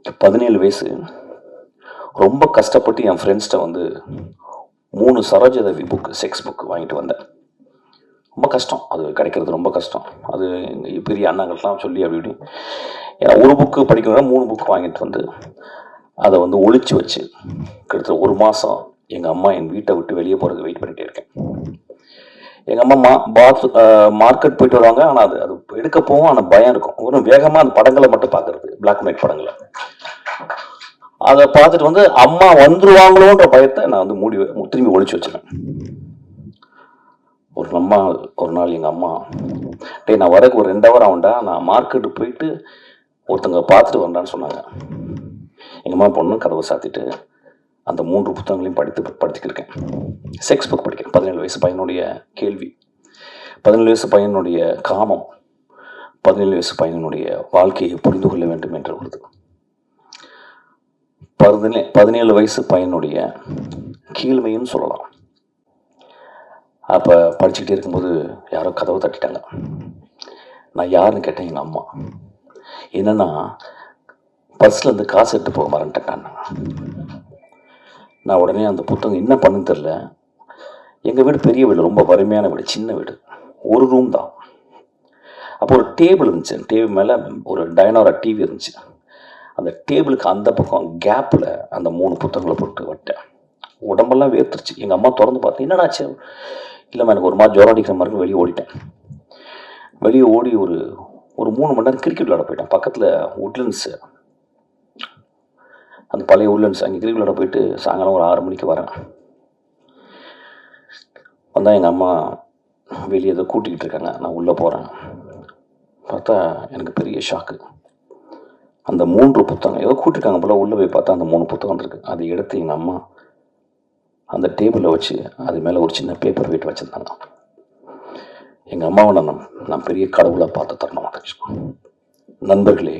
17 வயசு. ரொம்ப கஷ்டப்பட்டு என் ஃப்ரெண்ட்ஸ்கிட்ட வந்து 3 சரோஜாதேவி புக், செக்ஸ் புக் வாங்கிட்டு வந்தேன். ரொம்ப கஷ்டம், அது கிடைக்கிறது ரொம்ப கஷ்டம். அது எங்கள் பெரிய அண்ணாங்கள்லாம் சொல்லி அப்படி இப்படி ஏன்னா ஒரு புக்கு படிக்கணும்னா 3 புக் வாங்கிட்டு வந்து அதை வந்து ஒழிச்சு வச்சு கிட்டத்தட்ட 1 மாதம் எங்கள் அம்மா என் வீட்டை விட்டு வெளியே போகிறதுக்கு வெயிட் பண்ணிகிட்டே இருக்கேன். எங்கள் அம்மா மார்க்கெட் போயிட்டு வருவாங்க. ஆனால் அது எடுக்க போகும், ஆனால் பயம் இருக்கும். ஒரு வேகமாக அந்த படங்களை மட்டும் பார்க்கறது, பிளாக் அண்ட் ஒயிட் படங்களை. அதை பார்த்துட்டு வந்து அம்மா வந்துருவாங்களோன்ற பயத்தை நான் வந்து திரும்பி ஒழிச்சு வச்சிருக்கேன். ஒரு நாள் எங்கள் அம்மா, டே நான் வரக்கு ஒரு 2 ஹவர் ஆகும்டா, நான் மார்க்கெட்டு போயிட்டு ஒருத்தங்க பார்த்துட்டு வந்தான்னு சொன்னாங்க. எங்கள் அம்மா பொண்ணு கதவை சாத்திட்டு அந்த 3 புத்தகங்களையும் படிச்சுக்கிருக்கேன். செக்ஸ் புக் படிக்கிறேன். 17 வயசு பையனுடைய கேள்வி, 17 வயசு பையனுடைய காமம், 17 வயசு பையனுடைய வாழ்க்கையை புரிந்து கொள்ள வேண்டும் என்று வருது. 17 வயசு பையனுடைய கீழ்மையும் சொல்லலாம். அப்போ படிச்சுக்கிட்டே இருக்கும்போது யாரோ கதவை தட்டிட்டாங்க. நான் யாருன்னு கேட்டேன். எங்கள் அம்மா. என்னன்னா பர்ஸ்லேருந்து காசு எடுத்து போக மறந்துட்டேன். நான் உடனே அந்த புத்தகம் என்ன பண்ணுன்னு தெரில. எங்கள் வீடு பெரிய வீடு, ரொம்ப வறுமையான வீடு, சின்ன வீடு, ஒரு ரூம் தான். அப்போ ஒரு டேபிள் இருந்துச்சு. டேபிள் மேலே ஒரு டைனோரா டிவி இருந்துச்சு. அந்த டேபிளுக்கு அந்த பக்கம் கேப்பில் அந்த 3 புத்தகங்களை போட்டு விட்டேன். உடம்பெல்லாம் வேர்த்துருச்சு. எங்கள் அம்மா திறந்து பார்த்து என்னடாச்சு. இல்லைம்மா எனக்கு ஒரு மாதிரி ஜுரம் அடிக்கிற மாதிரி வெளியே ஓடிட்டேன். வெளியே ஓடி ஒரு 3 மணி நேரம் கிரிக்கெட் விளையாட போயிட்டேன். பக்கத்தில் உட்லண்ட்ஸு, அந்த பழைய உட்லண்ட்ஸ், அங்கே கிரிக்கெட் விளையாட போயிட்டு சாயங்காலம் ஒரு 6 மணிக்கு வரேன். வந்தால் எங்கள் அம்மா வெளியே ஏதோ கூட்டிக்கிட்டு இருக்காங்க. நான் உள்ளே போகிறேன். பார்த்தா எனக்கு பெரிய ஷாக்கு. அந்த 3 புத்தகம் ஏதோ கூட்டிருக்காங்க போல. உள்ளே போய் பார்த்தா அந்த 3 புத்தகம் இருக்குது. அதை எடுத்து எங்கள் அம்மா அந்த டேபிளில் வச்சு அது மேலே ஒரு சின்ன பேப்பர் வெயிட் வச்சுருந்தாங்க. எங்கள் அம்மாவை நான் பெரிய கடவுளாக பார்த்து தரணும். நண்பர்களே,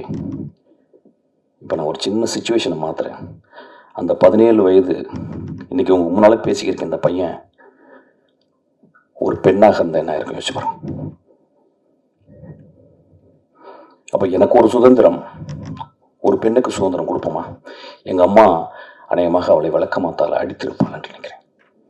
இப்போ நான் ஒரு சின்ன சுச்சுவேஷனை மாற்றுறேன். அந்த 17 வயது இன்றைக்கி உங்கள் முன்னால் பேசிக்கிருக்கேன். இந்த பையன் ஒரு பெண்ணாக இருந்தால் என்ன இருக்கும் யோசிச்சு பாருங்க. அப்போ எனக்கு ஒரு சுதந்திரம், ஒரு பெண்ணுக்கு சுதந்திரம் கொடுப்போமா? எங்கள் அம்மா அநேகமாக அவளை விளக்கமாத்தால் அடித்திருப்பான்னு நினைக்கிறேன்.